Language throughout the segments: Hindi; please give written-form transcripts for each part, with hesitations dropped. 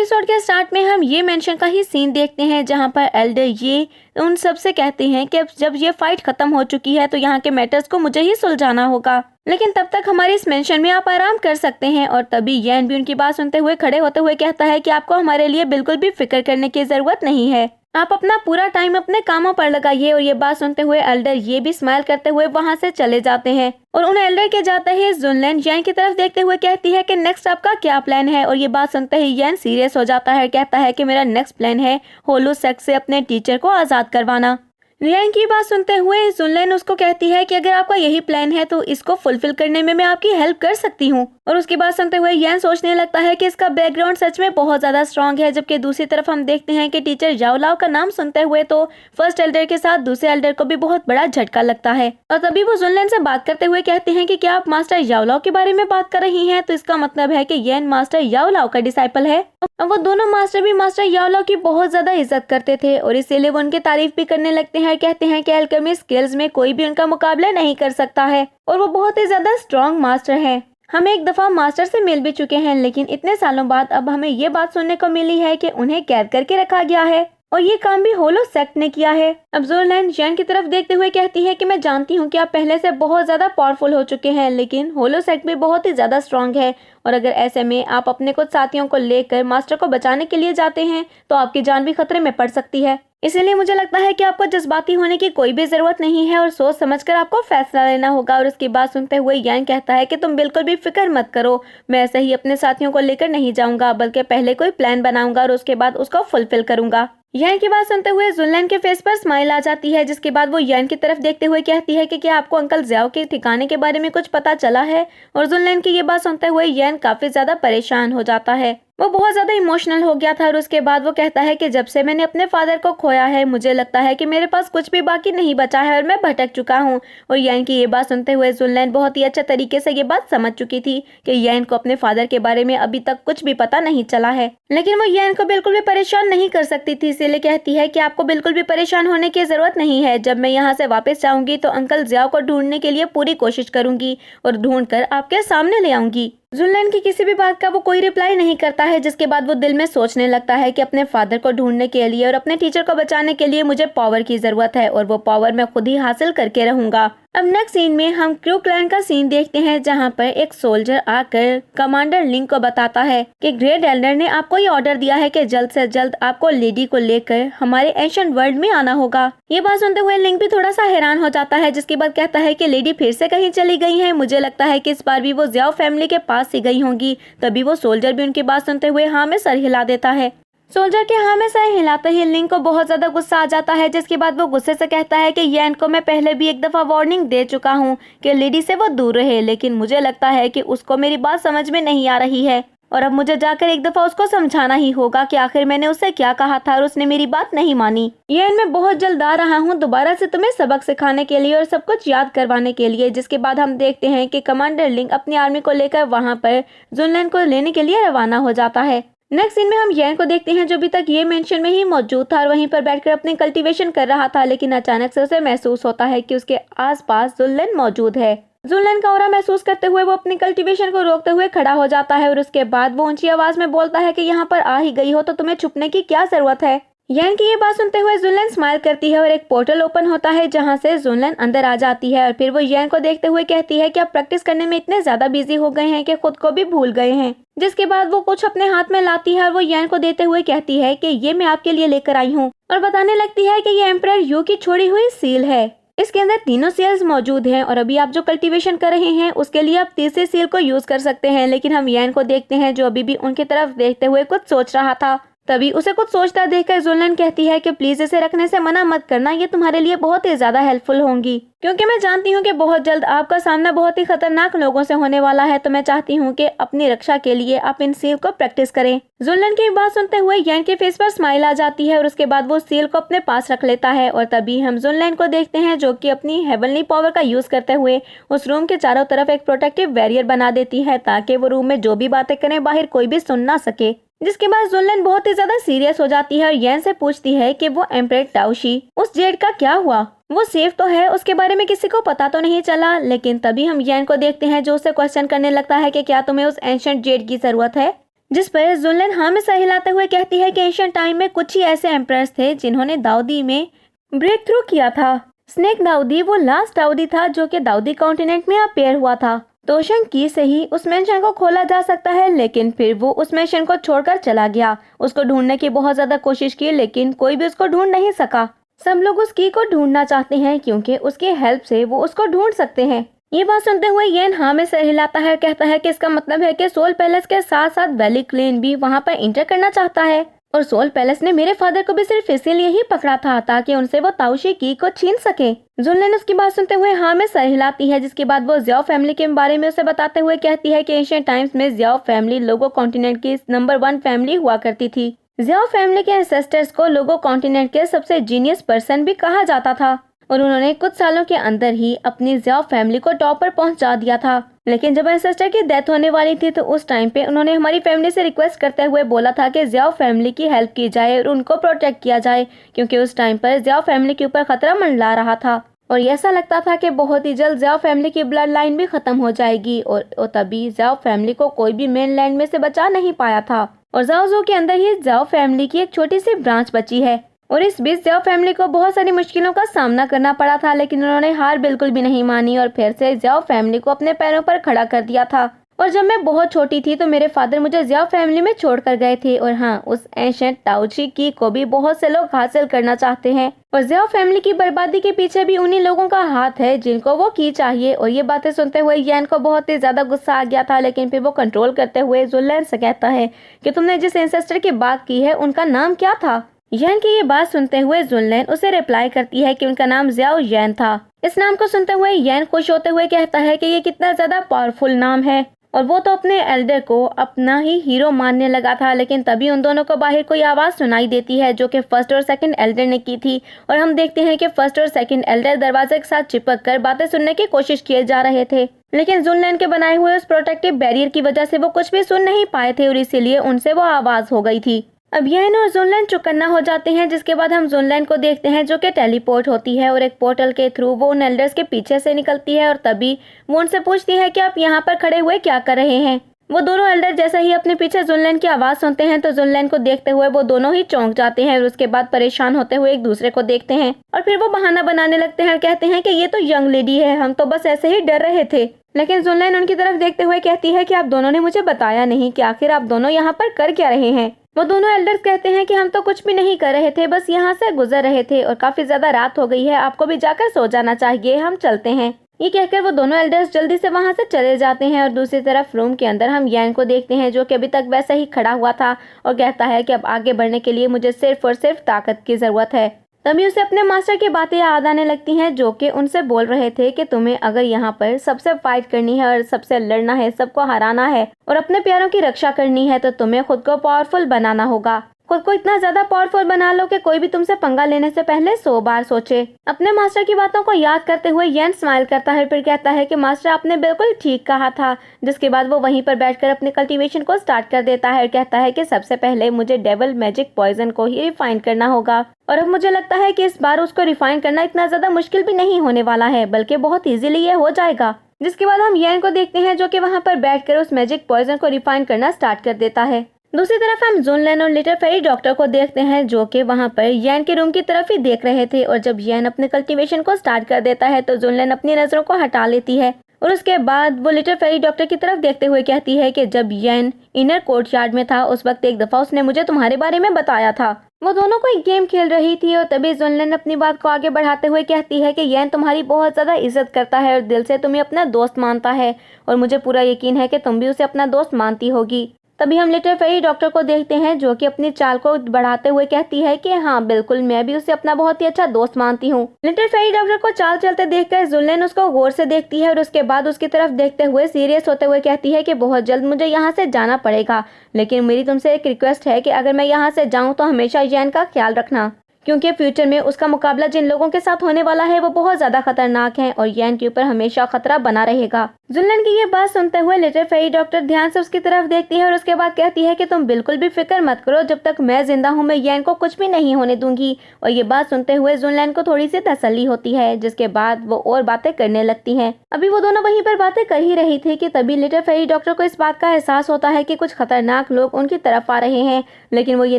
एपिसोड के स्टार्ट में हम ये मेंशन का ही सीन देखते हैं जहाँ पर एल्डर ये उन सब से कहते हैं कि अब जब ये फाइट खत्म हो चुकी है तो यहाँ के मैटर्स को मुझे ही सुलझाना होगा, लेकिन तब तक हमारे इस मेंशन में आप आराम कर सकते हैं। और तभी येन भी उनकी बात सुनते हुए खड़े होते हुए कहता है कि आपको हमारे लिए बिल्कुल भी फिक्र करने की जरूरत नहीं है, आप अपना पूरा टाइम अपने कामों पर लगाइए। और ये बात सुनते हुए एल्डर ये भी स्माइल करते हुए वहाँ से चले जाते हैं और उन्हें एल्डर के जाते ही जुनलैन येन की तरफ देखते हुए कहती है कि नेक्स्ट आपका क्या प्लान है। और ये बात सुनते ही येन सीरियस हो जाता है, कहता है कि मेरा नेक्स्ट प्लान है होलो सेक्स से अपने टीचर को आजाद करवाना। येन की बात सुनते हुए जुनलैन उसको कहती है कि अगर आपका यही प्लान है तो इसको फुलफिल करने में मैं आपकी हेल्प कर सकती हूँ। और उसकी बात सुनते हुए येन सोचने लगता है कि इसका बैकग्राउंड सच में बहुत ज्यादा स्ट्रांग है। जबकि दूसरी तरफ हम देखते हैं कि टीचर याओ लाओ का नाम सुनते हुए तो फर्स्ट एल्डर के साथ दूसरे एल्डर को भी बहुत बड़ा झटका लगता है। और तभी वो जुनलैन से बात करते हुए कहते हैं कि क्या आप मास्टर याओ लाओ के बारे में बात कर रही हैं, तो इसका मतलब है कि येन मास्टर याओ लाओ का डिसाइपल है। अब वो दोनों मास्टर भी मास्टर याओ लाओ की बहुत ज्यादा इज्जत करते थे और इसीलिए वो उनकी तारीफ भी करने लगते हैं। कहते हैं कि अल्केमी स्किल्स में कोई भी उनका मुकाबला नहीं कर सकता है और वो बहुत ही ज्यादा स्ट्रॉन्ग मास्टर हैं। हम एक दफा मास्टर से मिल भी चुके हैं, लेकिन इतने सालों बाद अब हमें ये बात सुनने को मिली है कि उन्हें कैद करके रखा गया है और ये काम भी होलो सेक्ट ने किया है। अब जुनलैन येन की तरफ देखते हुए कहती है कि मैं जानती हूँ कि आप पहले से बहुत ज्यादा पावरफुल हो चुके हैं, लेकिन होलो सेक्ट भी बहुत ही ज्यादा स्ट्रांग है और अगर ऐसे में आप अपने कुछ साथियों को लेकर मास्टर को बचाने के लिए जाते हैं तो आपकी जान भी खतरे में पड़ सकती है। इसीलिए मुझे लगता है कि आपको जज्बाती होने की कोई भी जरूरत नहीं है और सोच समझकर आपको फैसला लेना होगा। और उसकी बात सुनते हुए येन कहता है कि तुम बिल्कुल भी फिक्र मत करो, मैं ऐसे ही अपने साथियों को लेकर नहीं जाऊंगा, बल्कि पहले कोई प्लान बनाऊंगा और उसके बाद उसको फुलफिल करूंगा। येन की बात सुनते हुए जुनलैन के फेस पर स्माइल आ जाती है, जिसके बाद वो येन की तरफ देखते हुए कहती है कि क्या आपको अंकल ज़ियाओ के ठिकाने के बारे में कुछ पता चला है। और जुनलैन की ये बात सुनते हुए येन काफी ज्यादा परेशान हो जाता है, वो बहुत ज्यादा इमोशनल हो गया था। और उसके बाद वो कहता है कि जब से मैंने अपने फादर को खोया है मुझे लगता है कि मेरे पास कुछ भी बाकी नहीं बचा है और मैं भटक चुका हूँ। और येन की ये बात सुनते हुए जुनलैन बहुत ही अच्छे तरीके से ये बात समझ चुकी थी कि येन को अपने फादर के बारे में अभी तक कुछ भी पता नहीं चला है, लेकिन वो येन को बिल्कुल भी परेशान नहीं कर सकती थी। इसीलिए कहती है कि आपको बिल्कुल भी परेशान होने की जरूरत नहीं है, जब मैं यहाँ से वापस जाऊंगी तो अंकल ज़ियाओ को ढूंढने के लिए पूरी कोशिश करूंगी और ढूंढ कर आपके सामने ले आऊंगी। जुनलैन की किसी भी बात का वो कोई रिप्लाई नहीं करता है, जिसके बाद वो दिल में सोचने लगता है कि अपने फादर को ढूंढने के लिए और अपने टीचर को बचाने के लिए मुझे पावर की जरूरत है और वो पावर मैं खुद ही हासिल करके रहूंगा। अब नेक्स्ट सीन में हम क्रू क्लैन का सीन देखते हैं, जहां पर एक सोल्जर आकर कमांडर लिंग को बताता है कि ग्रेट एल्डर ने आपको ये ऑर्डर दिया है कि जल्द से जल्द आपको लेडी को लेकर हमारे एंशिएंट वर्ल्ड में आना होगा। ये बात सुनते हुए लिंग भी थोड़ा सा हैरान हो जाता है, जिसके बाद कहता है कि लेडी फिर से कहीं चली गई है, मुझे लगता है कि इस बार भी वो ज़ियाओ फैमिली के पास ही गई होंगी। तभी वो सोल्जर भी उनकी बात सुनते हुए हाँ में सर हिला देता है। सोल्जर के हाँ में सर हिलाते ही लिंग को बहुत ज्यादा गुस्सा आ जाता है, जिसके बाद वो गुस्से से कहता है कि येन को मैं पहले भी एक दफा वार्निंग दे चुका हूँ कि लेडी से वो दूर रहे, लेकिन मुझे लगता है कि उसको मेरी बात समझ में नहीं आ रही है और अब मुझे जाकर एक दफा उसको समझाना ही होगा कि आखिर मैंने उससे क्या कहा था और उसने मेरी बात नहीं मानी। येन मैं बहुत जल्द आ रहा हूँ दोबारा से तुम्हें सबक सिखाने के लिए और सब कुछ याद करवाने के लिए। जिसके बाद हम देखते हैं कि कमांडर लिंग अपनी आर्मी को लेकर वहाँ पर जुनलैन को लेने के लिए रवाना हो जाता है। नेक्स्ट सीन में हम येन को देखते हैं जो अभी तक ये मेंशन में ही मौजूद था और वहीं पर बैठकर अपनी कल्टीवेशन कर रहा था, लेकिन अचानक से उसे महसूस होता है कि उसके आसपास जुनलैन मौजूद है। जुनलैन का ऑरा महसूस करते हुए वो अपनी कल्टीवेशन को रोकते हुए खड़ा हो जाता है और उसके बाद वो ऊंची आवाज में बोलता है कि यहाँ पर आ ही गई हो तो तुम्हें छुपने की क्या जरूरत है। येन की ये बात सुनते हुए जुनलैन स्माइल करती है और एक पोर्टल ओपन होता है जहाँ से जुनलैन अंदर आ जाती है और फिर वो येन को देखते हुए कहती है कि आप प्रैक्टिस करने में इतने ज्यादा बिजी हो गए हैं कि खुद को भी भूल गए हैं। जिसके बाद वो कुछ अपने हाथ में लाती है और वो येन को देते हुए कहती है कि ये मैं आपके लिए लेकर आई हूँ और बताने लगती है कि ये एम्परर यू की छोड़ी हुई सील है, इसके अंदर तीनों सील्स मौजूद हैं और अभी आप जो कल्टीवेशन कर रहे हैं उसके लिए आप तीसरे सील को यूज कर सकते हैं। लेकिन हम येन को देखते हैं जो अभी भी उनकी तरफ देखते हुए कुछ सोच रहा था। तभी उसे कुछ सोचता देखकर जुनलैन कहती है कि प्लीज इसे रखने से मना मत करना, ये तुम्हारे लिए बहुत ही ज्यादा हेल्पफुल होंगी, क्योंकि मैं जानती हूँ कि बहुत जल्द आपका सामना बहुत ही खतरनाक लोगों से होने वाला है, तो मैं चाहती हूँ कि अपनी रक्षा के लिए आप इन सील को प्रैक्टिस करें। जुनलैन की बात सुनते हुए येन के फेस पर स्माइल आ जाती है और उसके बाद वो सील को अपने पास रख लेता है और तभी हम जुनलैन को देखते हैं जो कि अपनी हेवनली पावर का यूज करते हुए उस रूम के चारों तरफ एक प्रोटेक्टिव बैरियर बना देती है ताकि वो रूम में जो भी बातें करें बाहर कोई भी सुन ना सके। जिसके बाद जुनलैन बहुत ही ज्यादा सीरियस हो जाती है और येन से पूछती है कि वो एम्परर टाओशी उस जेड का क्या हुआ, वो सेफ तो है, उसके बारे में किसी को पता तो नहीं चला। लेकिन तभी हम येन को देखते हैं जो उसे क्वेश्चन करने लगता है कि क्या तुम्हें उस एंशिएंट जेड की जरूरत है। जिस पर जुनलन हाँ में सर हिलाते हुए कहती है कि एशियन टाइम में कुछ ही ऐसे एम्परर्स थे जिन्होंने दाऊदी में ब्रेक थ्रू किया था। स्नेक दाऊदी वो लास्ट दाऊदी था जो कि दाऊदी कॉन्टिनेंट में अपीयर हुआ था। तोशंग की से ही उस मेंशन को खोला जा सकता है, लेकिन फिर वो उस मेंशन को छोड़कर चला गया। उसको ढूंढने की बहुत ज्यादा कोशिश की लेकिन कोई भी उसको ढूंढ नहीं सका। सब लोग उस की को ढूंढना चाहते हैं क्योंकि उसकी हेल्प से वो उसको ढूंढ सकते हैं। ये बात सुनते हुए येन हाँ में सर हिलाता है, कहता है कि इसका मतलब है कि सोल पैलेस के साथ साथ वैली क्लेन भी वहाँ पर इंटर करना चाहता है और सोल पैलेस ने मेरे फादर को भी सिर्फ इसीलिए ही पकड़ा था ताकि उनसे वो ताउशी की को छीन सके। जुनलन उसकी बात सुनते हुए हाँ में सर हिलाती है, जिसके बाद वो जियाओ फैमिली के बारे में उसे बताते हुए कहती है कि एशियन टाइम्स में जियाओ फैमिली लोगो कॉन्टिनेंट की नंबर 1 फैमिली हुआ करती थी। जियाओ फैमिली के एंसेस्टर्स को लोगो कॉन्टिनेंट के सबसे जीनियस पर्सन भी कहा जाता था और उन्होंने कुछ सालों के अंदर ही अपनी जियाओ फैमिली को टॉप पर पहुंचा दिया था। लेकिन जब एंसेस्टर की डेथ होने वाली थी तो उस टाइम पे उन्होंने हमारी फैमिली से रिक्वेस्ट करते हुए बोला था कि जियाओ फैमिली की हेल्प की जाए और उनको प्रोटेक्ट किया जाए, क्योंकि उस टाइम पर जियाओ फैमिली के ऊपर खतरा मंडरा रहा था और ऐसा लगता था कि बहुत ही जल्द जियाओ फैमिली की ब्लड लाइन भी खत्म हो जाएगी और तभी जियाओ फैमिली को कोई भी मेन लैंड में से बचा नहीं पाया था और जाओजो के अंदर ही जियाओ फैमिली की एक छोटी सी ब्रांच बची है। और इस बीच जियाओ फैमिली को बहुत सारी मुश्किलों का सामना करना पड़ा था, लेकिन उन्होंने हार बिल्कुल भी नहीं मानी और फिर से जियाओ फैमिली को अपने पैरों पर खड़ा कर दिया था। और जब मैं बहुत छोटी थी तो मेरे फादर मुझे जियाओ फैमिली में छोड़कर गए थे और हाँ, उस एंशिएंट ताओची की को भी बहुत से लोग हासिल करना चाहते हैं और जियाओ फैमिली की बर्बादी के पीछे भी उन्हीं लोगों का हाथ है जिनको वो की चाहिए। और ये बातें सुनते हुए येन को बहुत ही ज्यादा गुस्सा आ गया था, लेकिन फिर वो कंट्रोल करते हुए जुनलन से कहता है कि तुमने जिस एंसेस्टर की बात की है उनका नाम क्या था। येन की ये बात सुनते हुए जुनलन उसे रिप्लाई करती है कि उनका नाम जियाओ येन था। इस नाम को सुनते हुए येन खुश होते हुए कहता है कि ये कितना ज्यादा पावरफुल नाम है और वो तो अपने एल्डर को अपना ही हीरो मानने लगा था। लेकिन तभी उन दोनों को बाहर कोई आवाज सुनाई देती है जो कि फर्स्ट और सेकंड एल्डर ने की थी और हम देखते हैं कि फर्स्ट और सेकंड एल्डर दरवाजे के साथ चिपक कर बातें सुनने की कोशिश किए जा रहे थे, लेकिन जुनलन के बनाए हुए उस प्रोटेक्टिव बैरियर की वजह से वो कुछ भी सुन नहीं पाए थे और इसीलिए उनसे वो आवाज हो गई थी। अब येन और जुनलन चौकन्ना हो जाते हैं, जिसके बाद हम जुनलन को देखते हैं जो कि टेलीपोर्ट होती है और एक पोर्टल के थ्रू वो उन एल्डर्स के पीछे से निकलती है और तभी वो उनसे पूछती है कि आप यहाँ पर खड़े हुए क्या कर रहे हैं। वो दोनों एल्डर जैसे ही अपने पीछे जुनलन की आवाज सुनते हैं तो जुनलन को देखते हुए वो दोनों ही चौंक जाते हैं और उसके बाद परेशान होते हुए एक दूसरे को देखते हैं और फिर वो बहाना बनाने लगते हैं और कहते हैं कि ये तो यंग लेडी है, हम तो बस ऐसे ही डर रहे थे। लेकिन जुनलन उनकी तरफ देखते हुए कहती है कि आप दोनों ने मुझे बताया नहीं कि आखिर आप दोनों यहाँ पर कर क्या रहे हैं। वो दोनों एल्डर्स कहते हैं कि हम तो कुछ भी नहीं कर रहे थे, बस यहाँ से गुजर रहे थे और काफी ज्यादा रात हो गई है, आपको भी जाकर सो जाना चाहिए, हम चलते हैं। ये कहकर वो दोनों एल्डर्स जल्दी से वहाँ से चले जाते हैं और दूसरी तरफ रूम के अंदर हम येन को देखते हैं जो कि अभी तक वैसा ही खड़ा हुआ था और कहता है कि अब आगे बढ़ने के लिए मुझे सिर्फ और सिर्फ ताकत की जरूरत है। तभी उसे अपने मास्टर की बातें याद आने लगती हैं जो कि उनसे बोल रहे थे कि तुम्हें अगर यहाँ पर सबसे फाइट करनी है और सबसे लड़ना है, सबको हराना है और अपने प्यारों की रक्षा करनी है तो तुम्हें खुद को पावरफुल बनाना होगा। खुद को इतना ज्यादा पावरफुल बना लो कि कोई भी तुमसे पंगा लेने से पहले 100 बार सोचे। अपने मास्टर की बातों को याद करते हुए येन स्माइल करता है, फिर कहता है कि मास्टर आपने बिल्कुल ठीक कहा था। जिसके बाद वो वहीं पर बैठकर अपने कल्टीवेशन को स्टार्ट कर देता है और कहता है कि सबसे पहले मुझे डेविल मैजिक पॉइजन को ही रिफाइन करना होगा और अब मुझे लगता है कि इस बार उसको रिफाइन करना इतना ज्यादा मुश्किल भी नहीं होने वाला है, बल्कि बहुत इजीली ये हो जाएगा। जिसके बाद हम येन को देखते हैं जो कि वहाँ पर बैठकर उस मैजिक पॉइजन को रिफाइन करना स्टार्ट कर देता है। दूसरी तरफ हम जुनलन और लिटिल फेरी डॉक्टर को देखते हैं जो कि वहाँ पर येन के रूम की तरफ ही देख रहे थे और जब येन अपने कल्टीवेशन को स्टार्ट कर देता है तो जुनलन अपनी नजरों को हटा लेती है और उसके बाद वो लिटिल फेरी डॉक्टर की तरफ देखते हुए कहती है कि जब येन इनर कोर्ट यार्ड में था उस वक्त एक दफा उसने मुझे तुम्हारे बारे में बताया था। वो दोनों कोई गेम खेल रही थी और तभी जुनलन अपनी बात को आगे बढ़ाते हुए कहती है कि येन तुम्हारी बहुत ज्यादा इज्जत करता है और दिल से तुम्हें अपना दोस्त मानता है और मुझे पूरा यकीन है कि तुम भी उसे अपना दोस्त मानती होगी। तभी हम लिटिल फेरी डॉक्टर को देखते हैं जो कि अपनी चाल को बढ़ाते हुए कहती है कि हाँ बिल्कुल, मैं भी उसे अपना बहुत ही अच्छा दोस्त मानती हूँ। लिटिल फेरी डॉक्टर को चाल चलते देखकर जुनलन उसको गौर से देखती है और उसके बाद उसकी तरफ देखते हुए सीरियस होते हुए कहती है कि बहुत जल्द मुझे यहाँ से जाना पड़ेगा, लेकिन मेरी तुमसे एक रिक्वेस्ट है कि अगर मैं यहाँ से जाऊँ तो हमेशा येन का ख्याल रखना, क्योंकि फ्यूचर में उसका मुकाबला जिन लोगों के साथ होने वाला है वो बहुत ज्यादा खतरनाक है और येन के ऊपर हमेशा खतरा बना रहेगा। जुनलन की ये बात सुनते हुए लिटिल फेरी डॉक्टर ध्यान से उसकी तरफ देखती है और उसके बाद कहती है कि तुम बिल्कुल भी फिक्र मत करो, जब तक मैं जिंदा हूँ मैं येन को कुछ भी नहीं होने दूंगी। और ये बात सुनते हुए जुनलन को थोड़ी सी तसल्ली होती है, जिसके बाद वो और बातें करने लगती हैं। अभी वो दोनों वहीं पर बातें कर ही रही थी कि तभी लिटिल फेरी डॉक्टर को इस बात का एहसास होता है कि कुछ खतरनाक लोग उनकी तरफ आ रहे हैं, लेकिन वो ये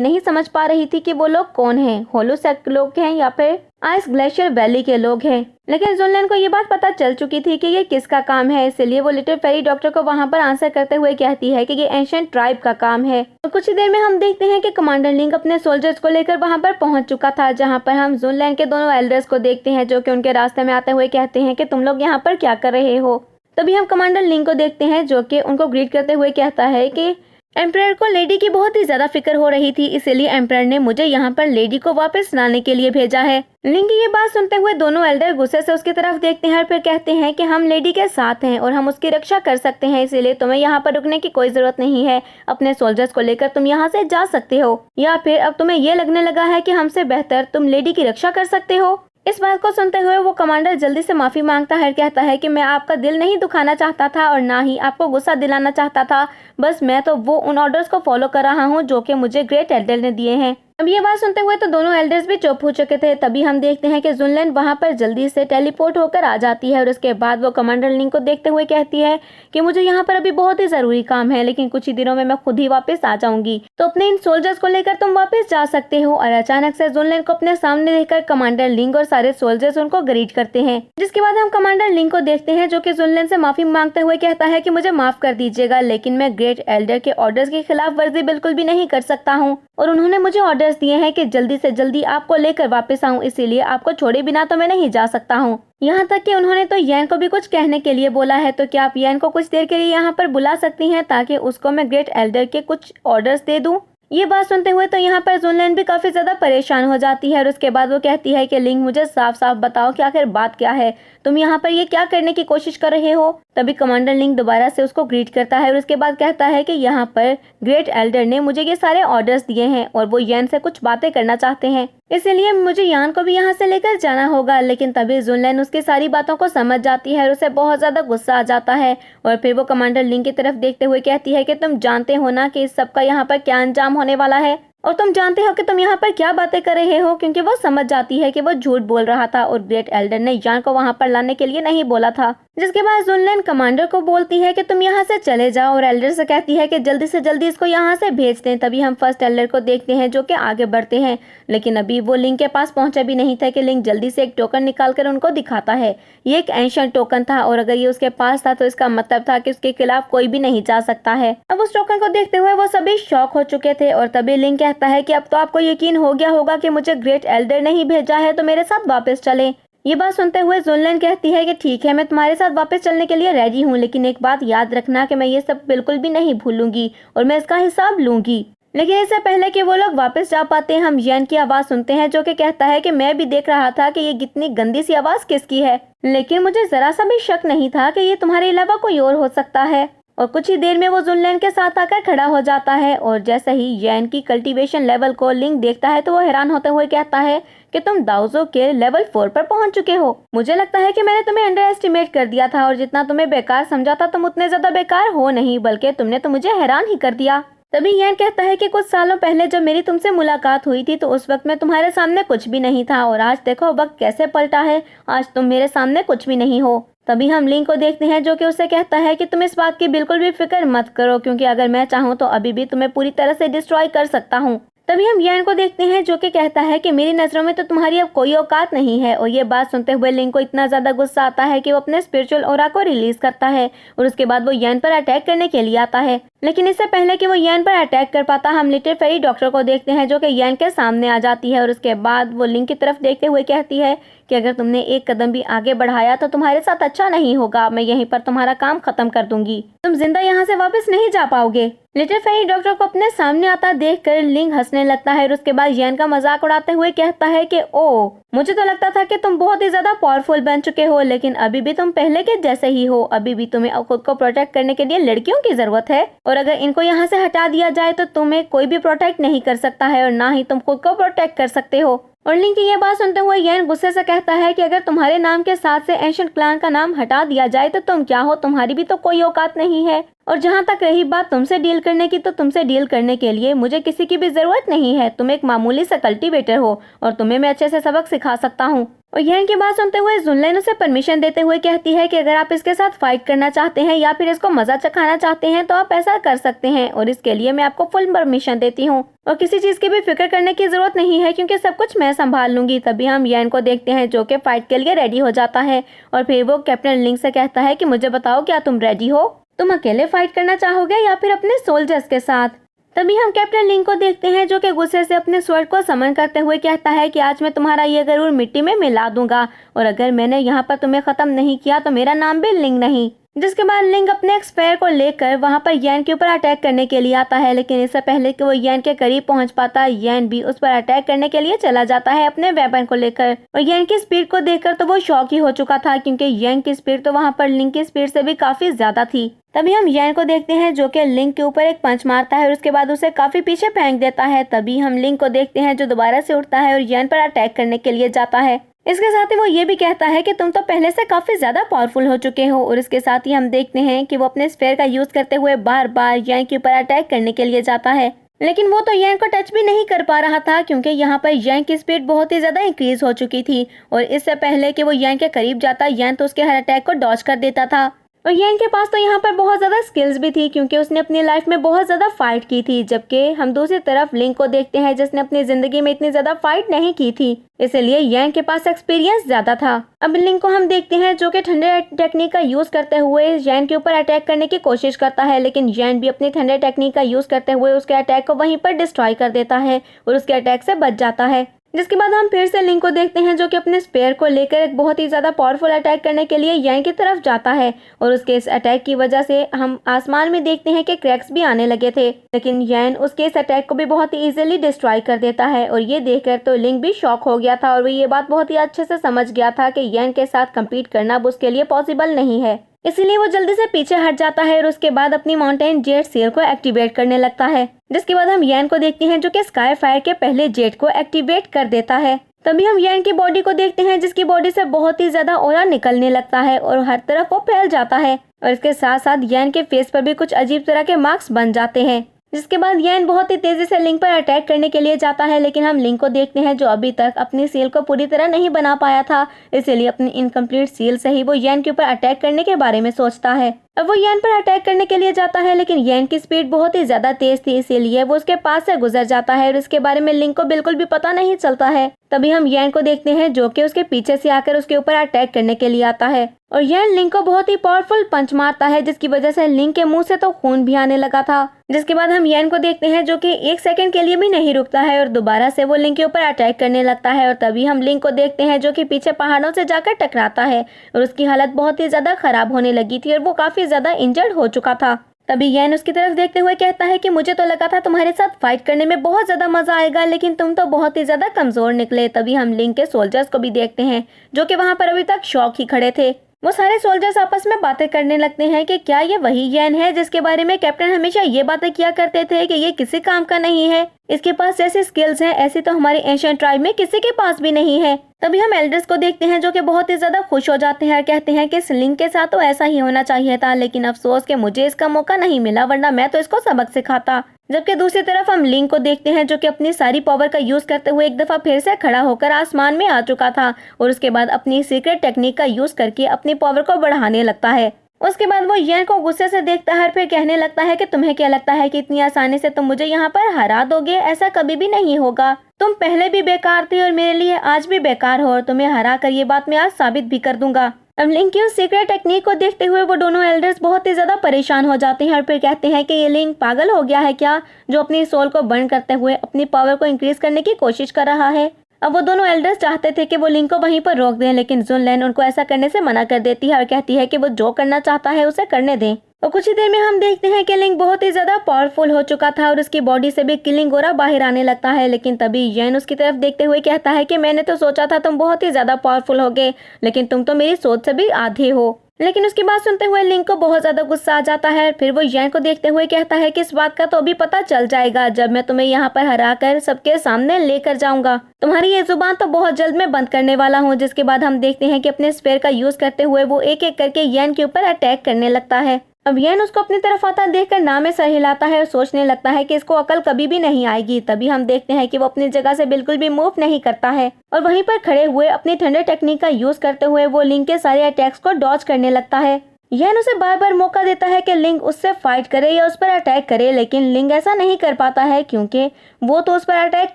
नहीं समझ पा रही थी कि वो लोग कौन हैं, होलोसेक्ट लोग हैं या फिर आइस ग्लेशियर वैली के लोग हैं। लेकिन जुनलन को ये बात पता चल चुकी थी कि ये किसका काम है, इसलिए वो लिटिल फेरी डॉक्टर को वहां पर आंसर करते हुए कहती है कि ये एंशिएंट ट्राइब का काम है। और कुछ ही देर में हम देखते हैं कि कमांडर लिंक अपने सोल्जर्स को लेकर वहां पर पहुंच चुका था, जहां पर हम जुनलन के दोनों एल्डर्स को देखते हैं जो कि उनके रास्ते में आते हुए कहते हैं कि तुम लोग यहाँ पर क्या कर रहे हो। तभी हम कमांडर लिंक को देखते हैं जो कि उनको ग्रीट करते हुए कहता है कि एम्परर को लेडी की बहुत ही ज्यादा फिक्र हो रही थी, इसीलिए एम्परर ने मुझे यहाँ पर लेडी को वापस लाने के लिए भेजा है। लिंक की ये बात सुनते हुए दोनों एल्डर गुस्से से उसकी तरफ देखते हैं और फिर कहते हैं कि हम लेडी के साथ हैं और हम उसकी रक्षा कर सकते हैं, इसीलिए तुम्हें यहाँ पर रुकने की कोई जरूरत नहीं है। अपने सोल्जर्स को लेकर तुम यहाँ से जा सकते हो, या फिर अब तुम्हें ये लगने लगा है कि हमसे बेहतर तुम लेडी की रक्षा कर सकते हो। इस बात को सुनते हुए वो कमांडर जल्दी से माफी मांगता है, कहता है कि मैं आपका दिल नहीं दुखाना चाहता था और ना ही आपको गुस्सा दिलाना चाहता था, बस मैं तो वो उन ऑर्डर्स को फॉलो कर रहा हूँ जो कि मुझे ग्रेट एल्डर ने दिए हैं। अब ये बात सुनते हुए तो दोनों एल्डर्स भी चुप हो चुके थे। तभी हम देखते हैं कि जुनलन वहां पर जल्दी से टेलीपोर्ट होकर आ जाती है और उसके बाद वो कमांडर लिंक को देखते हुए कहती है कि मुझे यहाँ पर अभी बहुत ही जरूरी काम है, लेकिन कुछ ही दिनों में मैं खुद ही वापस आ जाऊंगी, तो अपने इन सोल्जर्स को लेकर तुम वापस जा सकते हो। और अचानक से जुनलन को अपने सामने देखकर कमांडर लिंक और सारे सोल्जर्स उनको ग्रीट करते हैं, जिसके बाद हम कमांडर लिंक को देखते हैं जो कि जुनलन से माफी मांगते हुए कहता है कि मुझे माफ कर दीजिएगा, लेकिन मैं ग्रेट एल्डर के ऑर्डर्स की खिलाफ वर्जी बिल्कुल भी नहीं कर सकता हूँ और उन्होंने मुझे ऑर्डर्स दिए हैं कि जल्दी से जल्दी आपको लेकर वापस आऊं, इसीलिए आपको छोड़े बिना तो मैं नहीं जा सकता हूं। यहाँ तक कि उन्होंने तो येन को भी कुछ कहने के लिए बोला है, तो क्या आप येन को कुछ देर के लिए यहाँ पर बुला सकती हैं ताकि उसको मैं ग्रेट एल्डर के कुछ ऑर्डर्स दे दूं। ये बात सुनते हुए तो यहाँ पर जुनलन भी काफी ज्यादा परेशान हो जाती है और उसके बाद वो कहती है कि लिंक मुझे साफ साफ बताओ कि आखिर बात क्या है, तुम यहाँ पर ये क्या करने की कोशिश कर रहे हो। तभी कमांडर लिंक दोबारा से उसको ग्रीट करता है और उसके बाद कहता है कि यहाँ पर ग्रेट एल्डर ने मुझे ये सारे ऑर्डर्स दिए हैं और वो येन से कुछ बातें करना चाहते हैं, इसलिए मुझे यान को भी यहाँ से लेकर जाना होगा। लेकिन तभी जुनलन उसकी सारी बातों को समझ जाती है और उसे बहुत ज्यादा गुस्सा आ जाता है और फिर वो कमांडर लिंक की तरफ देखते हुए कहती है कि तुम जानते हो ना कि इस सब का यहाँ पर क्या अंजाम होने वाला है, और तुम जानते हो कि तुम यहाँ पर क्या बातें कर रहे हो, क्योंकि वो समझ जाती है कि वो झूठ बोल रहा था और ग्रेट एल्डर ने यान को वहाँ पर लाने के लिए नहीं बोला था। जिसके बाद जुनलन कमांडर को बोलती है कि तुम यहाँ से चले जाओ और एल्डर से कहती है कि जल्दी से जल्दी इसको यहाँ से भेज दें। तभी हम फर्स्ट एल्डर को देखते हैं जो कि आगे बढ़ते हैं, लेकिन अभी वो लिंक के पास पहुंचा भी नहीं था कि लिंक जल्दी से एक टोकन निकाल कर उनको दिखाता है। ये एक एंशिएंट टोकन था और अगर ये उसके पास था तो इसका मतलब था कि उसके खिलाफ कोई भी नहीं जा सकता है। अब उस टोकन को देखते हुए वो सभी शॉक हो चुके थे और तभी लिंक कहता है कि अब तो आपको यकीन हो गया होगा कि मुझे ग्रेट एल्डर ने ही भेजा है, तो मेरे साथ वापस चलें। ये बात सुनते हुए जुनलन कहती है कि ठीक है, मैं तुम्हारे साथ वापस चलने के लिए रेडी हूँ, लेकिन एक बात याद रखना कि मैं ये सब बिल्कुल भी नहीं भूलूंगी और मैं इसका हिसाब लूंगी। लेकिन इससे पहले कि वो लोग वापस जा पाते हैं हम येन की आवाज सुनते हैं जो कि कहता है कि मैं भी देख रहा था कि ये कितनी गंदी सी आवाज किसकी है, लेकिन मुझे जरा सा भी शक नहीं था कि ये तुम्हारे अलावा कोई और हो सकता है। और कुछ ही देर में वो जुनलन के साथ आकर खड़ा हो जाता है और जैसे ही येन की कल्टीवेशन लेवल को लिंक देखता है तो वो हैरान होते हुए कहता है कि तुम दाउजो के लेवल 4 पर पहुंच चुके हो। मुझे लगता है कि मैंने तुम्हें अंडर एस्टिमेट कर दिया था और जितना तुम्हें बेकार समझा था तुम उतने ज्यादा बेकार हो नहीं, बल्कि तुमने तो मुझे हैरान ही कर दिया। तभी येन कहता है कि कुछ सालों पहले जब मेरी तुमसे मुलाकात हुई थी तो उस वक्त मैं तुम्हारे सामने कुछ भी नहीं था और आज देखो वक्त कैसे पलटा है, आज तुम मेरे सामने कुछ भी नहीं हो। तभी हम लिंक को देखते हैं जो कि उससे कहता है कि तुम इस बात की बिल्कुल भी फिक्र मत करो, क्योंकि अगर मैं चाहूँ तो अभी भी तुम्हें पूरी तरह से डिस्ट्रॉय कर सकता हूँ। तभी हम येन को देखते हैं जो कि कहता है कि मेरी नजरों में तो तुम्हारी अब कोई औकात नहीं है। और ये बात सुनते हुए लिंक को इतना ज्यादा गुस्सा आता है कि वो अपने स्पिरिचुअल ऑरा को रिलीज करता है और उसके बाद वो येन पर अटैक करने के लिए आता है। लेकिन इससे पहले कि वो येन पर अटैक कर पाता हम लिटिल फेरी डॉक्टर को देखते हैं जो कि येन के सामने आ जाती है और उसके बाद वो लिंक की तरफ देखते हुए कहती है कि अगर तुमने एक कदम भी आगे बढ़ाया तो तुम्हारे साथ अच्छा नहीं होगा, मैं यहीं पर तुम्हारा काम खत्म कर दूंगी, तुम जिंदा यहाँ से वापस नहीं जा पाओगे। लिटिल फेरी डॉक्टर को अपने सामने आता देखकर लिंक हंसने लगता है और उसके बाद येन का मजाक उड़ाते हुए कहता है कि ओ, मुझे तो लगता था कि तुम बहुत ही ज्यादा पावरफुल बन चुके हो, लेकिन अभी भी तुम पहले के जैसे ही हो। अभी भी तुम्हें खुद को प्रोटेक्ट करने के लिए लड़कियों की जरूरत है और अगर इनको यहाँ से हटा दिया जाए तो तुम्हें कोई भी प्रोटेक्ट नहीं कर सकता है और ना ही तुम खुद को प्रोटेक्ट कर सकते हो। और लिंक की ये बात सुनते हुए येन गुस्से से कहता है कि अगर तुम्हारे नाम के साथ से एंशिएंट क्लैन का नाम हटा दिया जाए तो तुम क्या हो, तुम्हारी भी तो कोई औकात नहीं है। और जहाँ तक रही बात तुमसे डील करने की, तो तुमसे डील करने के लिए मुझे किसी की भी जरूरत नहीं है। तुम एक मामूली सा कल्टीवेटर हो और तुम्हें मैं अच्छे से सबक सिखा सकता हूँ। और येन की बात सुनते हुए जुनलैन उसे परमिशन देते हुए कहती है कि अगर आप इसके साथ फाइट करना चाहते हैं या फिर इसको मजा चखाना चाहते हैं तो आप ऐसा कर सकते हैं, और इसके लिए मैं आपको फुल परमिशन देती हूँ। और किसी चीज की भी फिक्र करने की जरूरत नहीं है क्योंकि सब कुछ मैं संभाल लूंगी। तभी हम येन को देखते हैं जो कि फाइट के लिए रेडी हो जाता है, और फिर वो कैप्टन लिंक से कहता है कि मुझे बताओ, क्या तुम रेडी हो? तुम अकेले फाइट करना चाहोगे या फिर अपने सोल्जर्स के साथ? तभी हम कैप्टन लिंक को देखते हैं जो कि गुस्से से अपने स्वord को समन करते हुए कहता है कि आज मैं तुम्हारा ये गरुड़ मिट्टी में मिला दूंगा, और अगर मैंने यहाँ पर तुम्हें खत्म नहीं किया तो मेरा नाम भी लिंक नहीं। जिसके बाद लिंक अपने एक्सपेयर को लेकर वहां पर येन के ऊपर अटैक करने के लिए आता है, लेकिन इससे पहले कि वो येन के करीब पहुंच पाता, येन भी उस पर अटैक करने के लिए चला जाता है अपने वेपन को लेकर। और येन की स्पीड को देखकर तो वो शॉक ही हो चुका था क्योंकि येन की स्पीड तो वहां पर लिंक की स्पीड से भी काफी ज्यादा थी। तभी हम येन को देखते हैं जो कि लिंक के ऊपर एक पंच मारता है और उसके बाद उसे काफी पीछे फेंक देता है। तभी हम लिंक को देखते हैं जो दोबारा से उठता है और येन पर अटैक करने के लिए जाता है। इसके साथ ही वो ये भी कहता है कि तुम तो पहले से काफी ज्यादा पावरफुल हो चुके हो। और इसके साथ ही हम देखते हैं कि वो अपने स्फेयर का यूज करते हुए बार बार येन के ऊपर अटैक करने के लिए जाता है, लेकिन वो तो येन को टच भी नहीं कर पा रहा था क्योंकि यहाँ पर येन की स्पीड बहुत ही ज्यादा इंक्रीज हो चुकी थी। और इससे पहले कि वो येन के करीब जाता, येन तो उसके हर अटैक को डॉज कर देता था। और येन के पास तो यहाँ पर बहुत ज्यादा स्किल्स भी थी क्योंकि उसने अपनी लाइफ में बहुत ज्यादा फाइट की थी, जबकि हम दूसरी तरफ लिंक को देखते हैं जिसने अपनी जिंदगी में इतनी ज्यादा फाइट नहीं की थी, इसलिए येन के पास एक्सपीरियंस ज्यादा था। अब लिंक को हम देखते हैं जो कि ठंडे टेक्निक का यूज करते हुए येन के ऊपर अटैक करने की कोशिश करता है, लेकिन येन भी अपनी ठंडे टेक्निक का यूज करते हुए उसके अटैक को वहीं पर डिस्ट्रॉय कर देता है और उसके अटैक से बच जाता है। जिसके बाद हम फिर से लिंक को देखते हैं जो कि अपने स्पेयर को लेकर एक बहुत ही ज्यादा पावरफुल अटैक करने के लिए येन की तरफ जाता है, और उसके इस अटैक की वजह से हम आसमान में देखते हैं कि क्रैक्स भी आने लगे थे, लेकिन येन उसके इस अटैक को भी बहुत ही इजीली डिस्ट्रॉय कर देता है। और ये देखकर तो लिंक भी शॉक हो गया था और वो ये बात बहुत ही अच्छे से समझ गया था कि येन के साथ कम्पीट करना अब उसके लिए पॉसिबल नहीं है, इसीलिए वो जल्दी से पीछे हट जाता है और उसके बाद अपनी माउंटेन जेट सील को एक्टिवेट करने लगता है। जिसके बाद हम येन को देखते हैं जो कि स्काई फायर के पहले जेट को एक्टिवेट कर देता है। तभी हम येन की बॉडी को देखते हैं जिसकी बॉडी से बहुत ही ज्यादा ऑरा निकलने लगता है और हर तरफ वो फैल जाता है, और इसके साथ साथ येन के फेस पर भी कुछ अजीब तरह के मार्क्स बन जाते हैं। जिसके बाद येन बहुत ही तेजी से लिंक पर अटैक करने के लिए जाता है, लेकिन हम लिंक को देखते हैं जो अभी तक अपनी सील को पूरी तरह नहीं बना पाया था, इसीलिए अपनी इनकम्प्लीट सील से ही वो येन के ऊपर अटैक करने के बारे में सोचता है। अब वो येन पर अटैक करने के लिए जाता है, लेकिन येन की स्पीड बहुत ही ज्यादा तेज थी, इसीलिए वो उसके पास से गुजर जाता है और इसके बारे में लिंक को बिल्कुल भी पता नहीं चलता है। तभी हम येन को देखते हैं जो कि उसके पीछे से आकर उसके ऊपर अटैक करने के लिए आता है, और येन लिंक को बहुत ही पावरफुल पंच मारता है जिसकी वजह से लिंक के मुंह से तो खून भी आने लगा था। जिसके बाद हम येन को देखते हैं जो कि एक सेकंड के लिए भी नहीं रुकता है और दोबारा से वो लिंक के ऊपर अटैक करने लगता है। और तभी हम लिंक को देखते हैं जो कि पीछे पहाड़ों से जाकर टकराता है और उसकी हालत बहुत ही ज्यादा खराब होने लगी थी और वो काफी ज्यादा इंजर्ड हो चुका था। तभी येन उसकी तरफ देखते हुए कहता है कि मुझे तो लगा था तुम्हारे साथ फाइट करने में बहुत ज्यादा मजा आएगा, लेकिन तुम तो बहुत ही ज्यादा कमजोर निकले। तभी हम लिंक के सोल्जर्स को भी देखते हैं जो कि वहां पर अभी तक शॉक ही खड़े थे। वो सारे सोल्जर्स आपस में बातें करने लगते हैं कि क्या ये वही येन है जिसके बारे में कैप्टन हमेशा ये बातें किया करते थे कि ये किसी काम का नहीं है, इसके पास जैसे स्किल्स हैं ऐसी तो हमारे एशियन ट्राइब में किसी के पास भी नहीं है। तभी हम एल्डर्स को देखते हैं जो कि बहुत ही ज्यादा खुश हो जाते हैं और कहते हैं कि इस लिंक के साथ तो ऐसा ही होना चाहिए था, लेकिन अफसोस कि मुझे इसका मौका नहीं मिला, वरना मैं तो इसको सबक सिखाता। जबकि दूसरी तरफ हम लिंक को देखते हैं जो कि अपनी सारी पावर का यूज करते हुए एक दफा फिर से खड़ा होकर आसमान में आ चुका था और उसके बाद अपनी सीक्रेट टेक्निक का यूज करके अपनी पावर को बढ़ाने लगता है। उसके बाद वो येन को गुस्से से देखता है और फिर कहने लगता है कि तुम्हें क्या लगता है कि इतनी आसानी से तुम मुझे यहाँ पर हरा दोगे? ऐसा कभी भी नहीं होगा। तुम पहले भी बेकार थे और मेरे लिए आज भी बेकार हो, और तुम्हें हरा कर ये बात मैं आज साबित भी कर दूंगा। अब लिंक की उस सीक्रेट टेक्निक को देखते हुए वो दोनों एल्डर्स बहुत ही ज्यादा परेशान हो जाते हैं और फिर कहते हैं कि ये लिंक पागल हो गया है क्या, जो अपनी सोल को बर्न करते हुए अपनी पावर को इंक्रीज करने की कोशिश कर रहा है। अब वो दोनों एल्डर्स चाहते थे कि वो लिंक को वहीं पर रोक दें, लेकिन जुनलैन उनको ऐसा करने से मना कर देती है और कहती है कि वो जो करना चाहता है उसे करने दें। और कुछ ही देर में हम देखते हैं कि लिंक बहुत ही ज्यादा पावरफुल हो चुका था और उसकी बॉडी से भी किलिंग ऑरा बाहर आने लगता है, लेकिन तभी येन उसकी तरफ देखते हुए कहता है कि मैंने तो सोचा था तुम बहुत ही ज्यादा पावरफुल होगे, लेकिन तुम तो मेरी सोच से भी आधे हो। लेकिन उसकी बात सुनते हुए लिंग को बहुत ज्यादा गुस्सा आ जाता है। फिर वो यैन को देखते हुए कहता है कि इस बात का तो अभी पता चल जाएगा जब मैं तुम्हें यहाँ पर हरा कर सबके सामने लेकर जाऊंगा। तुम्हारी ये जुबान तो बहुत जल्द मैं बंद करने वाला हूँ। जिसके बाद हम देखते हैं कि अपने स्पेयर का यूज करते हुए वो एक एक करके यैन के ऊपर अटैक करने लगता है। अब यैन उसको अपनी तरफ आता देखकर ना में सर हिलाता है और सोचने लगता है कि इसको अकल कभी भी नहीं आएगी। तभी हम देखते हैं कि वो अपनी जगह से बिल्कुल भी मूव नहीं करता है और वहीं पर खड़े हुए अपनी थंडर टेक्निक का यूज करते हुए वो लिंग के सारे अटैक्स को डॉज करने लगता है। यैन उसे बार बार मौका देता है कि लिंग उससे फाइट करे या उस पर अटैक करे, लेकिन लिंग ऐसा नहीं कर पाता है क्योंकि वो तो उस पर अटैक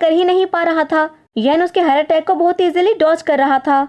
कर ही नहीं पा रहा था। यैन उसके हर अटैक को बहुत इजीली डॉज कर रहा था।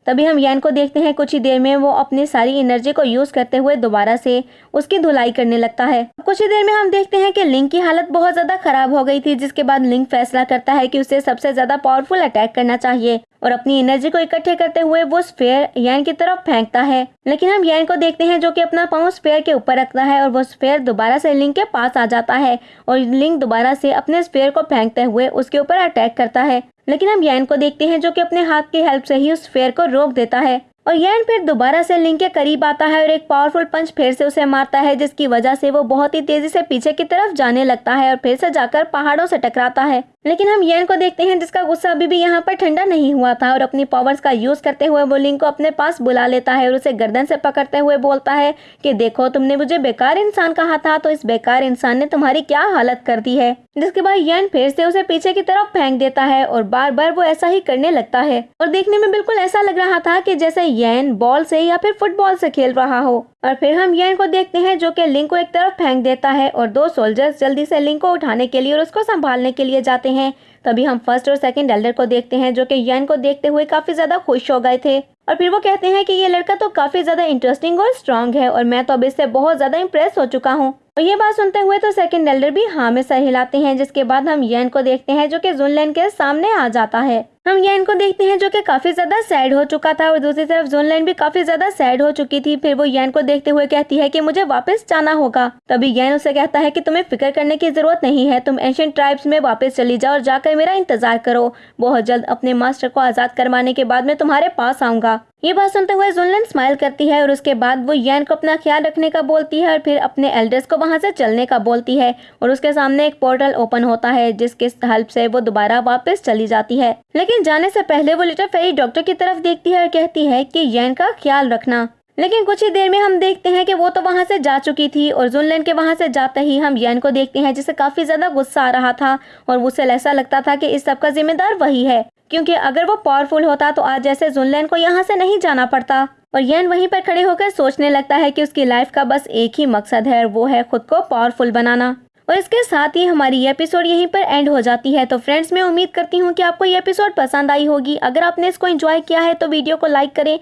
तभी हम यैन को देखते हैं कुछ ही देर में वो अपनी सारी एनर्जी को यूज करते हुए दोबारा से उसकी धुलाई करने लगता है। कुछ ही देर में हम देखते हैं कि लिंग की हालत बहुत ज्यादा खराब हो गई थी, जिसके बाद लिंग फैसला करता है कि उसे सबसे ज्यादा पावरफुल अटैक करना चाहिए और अपनी एनर्जी को इकट्ठे करते हुए वो स्फेयर यैन की तरफ फेंकता है। लेकिन हम यैन को देखते हैं जो कि अपना पाँव स्फेयर के ऊपर रखता है और वो स्फेयर दोबारा से लिंग के पास आ जाता है और लिंग दोबारा से अपने स्फेयर को फेंकते हुए उसके ऊपर अटैक करता है। लेकिन हम यैन को देखते हैं जो कि अपने हाथ की हेल्प से ही उस स्फेयर को रोक देता है और यैन फिर दोबारा से लिंग के करीब आता है और एक पावरफुल पंच फिर से उसे मारता है, जिसकी वजह से वो बहुत ही तेजी से पीछे की तरफ जाने लगता है और फिर से जाकर पहाड़ों से टकराता है। लेकिन हम यैन को देखते हैं जिसका गुस्सा अभी भी यहाँ पर ठंडा नहीं हुआ था और अपनी पावर्स का यूज करते हुए वो लिंग को अपने पास बुला लेता है और उसे गर्दन से पकड़ते हुए बोलता है कि देखो, तुमने मुझे बेकार इंसान कहा था तो इस बेकार इंसान ने तुम्हारी क्या हालत कर दी है। जिसके बाद यैन फिर से उसे पीछे की तरफ फेंक देता है और बार बार वो ऐसा ही करने लगता है और देखने में बिल्कुल ऐसा लग रहा था कि जैसे यैन बॉल से या फिर फुटबॉल से खेल रहा हो। और फिर हम यैन को देखते हैं जो कि लिंग को एक तरफ फेंक देता है और दो सोल्जर्स जल्दी से लिंग को उठाने के लिए और उसको संभालने के लिए जाते हैं। तभी हम फर्स्ट और सेकंड एल्डर को देखते हैं जो कि यैन को देखते हुए काफी ज्यादा खुश हो गए थे और फिर वो कहते हैं कि ये लड़का तो काफी ज्यादा इंटरेस्टिंग और स्ट्रांग है और मैं तो अब इससे बहुत ज्यादा इम्प्रेस हो चुका हूँ। और ये बात सुनते हुए तो सेकंड एल्डर भी हाँ में सर हिलाते हैं। जिसके बाद हम यैन को देखते हैं जो कि जुनलैन के सामने आ जाता है। हम यैन को देखते हैं जो कि काफी ज्यादा सैड हो चुका था और दूसरी तरफ जुनलैन भी काफी ज्यादा सैड हो चुकी थी। फिर वो यैन को देखते हुए कहती है कि मुझे वापस जाना होगा। तभी यैन उसे कहता है कि तुम्हें फिक्र करने की जरूरत नहीं है, तुम एंशिएंट ट्राइब्स में वापस चली जाओ और जाकर मेरा इंतजार करो। बहुत जल्द अपने मास्टर को आजाद करवाने के बाद मैं तुम्हारे पास आऊंगा। ये बात सुनते हुए जुनलैन स्माइल करती है और उसके बाद वो यैन को अपना ख्याल रखने का बोलती है और फिर अपने एल्डर्स को वहां से चलने का बोलती है और उसके सामने एक पोर्टल ओपन होता है जिसके हेल्प से वो दोबारा वापस चली जाती है। लेकिन जाने से पहले वो लिटिल फेरी डॉक्टर की तरफ देखती है और कहती है कि यैन का ख्याल रखना। लेकिन कुछ ही देर में हम देखते हैं कि वो तो वहां से जा चुकी थी और जुनलैन के वहां से जाते ही हम यैन को देखते हैं जिसे काफी ज्यादा गुस्सा आ रहा था और उसे ऐसा लगता था कि इस सब का जिम्मेदार वही है, क्योंकि अगर वो पावरफुल होता तो आज जैसे जुनलैन को यहाँ से नहीं जाना पड़ता। और यैन वहीं पर खड़े होकर सोचने लगता है कि उसकी लाइफ का बस एक ही मकसद है और वो है खुद को पावरफुल बनाना। और इसके साथ ही हमारी ये एपिसोड यहीं पर एंड हो जाती है। तो फ्रेंड्स, मैं उम्मीद करती हूँ कि आपको ये एपिसोड पसंद आई होगी। अगर आपने इसको एंजॉय किया है तो वीडियो को लाइक करें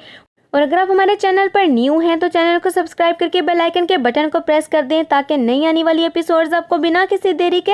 और अगर आप हमारे चैनल पर न्यू हैं तो चैनल को सब्सक्राइब करके बेल आइकन के बटन को प्रेस कर दें ताकि नई आने वाली एपिसोड्स आपको बिना किसी देरी के